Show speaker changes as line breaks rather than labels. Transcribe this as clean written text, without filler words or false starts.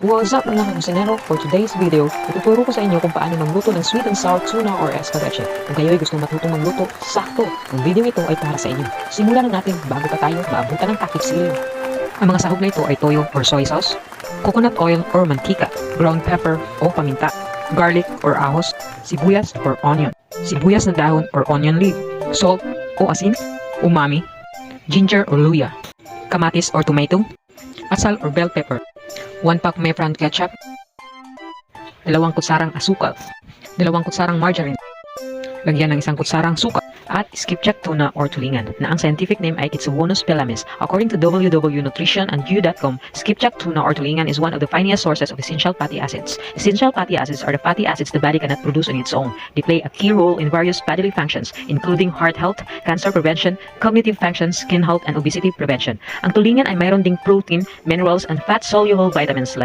What's up mga kusinero? For today's video, ituturo ko sa inyo kung paano magluto ng sweet and sour tuna or escabeche. Kung kayo ay gustong matutong magluto, sakto! Ang video ito ay para sa inyo. Simulan na natin bago pa tayo maabutan ng takip silyo. Ang mga sahog na ito ay toyo or soy sauce, coconut oil or mantika, ground pepper o paminta, garlic or ahos, sibuyas or onion, sibuyas na dahon or onion leaf, salt o asin, umami, ginger or luya, kamatis or tomato, asal or bell pepper, 1 pack Mefran ketchup, 2 kutsarang asukal, 2 kutsarang margarine, lagyan ng 1 kutsarang suka, at skipjack tuna or tulingan, na ang scientific name ay Kitsuwonus pelamis. According to www.nutritionandview.com, skipjack tuna or tulingan is one of the finest sources of essential fatty acids. Essential fatty acids are the fatty acids the body cannot produce on its own. They play a key role in various bodily functions, including heart health, cancer prevention, cognitive functions, skin health, and obesity prevention. Ang tulingan ay mayroon ding protein, minerals, and fat-soluble vitamins like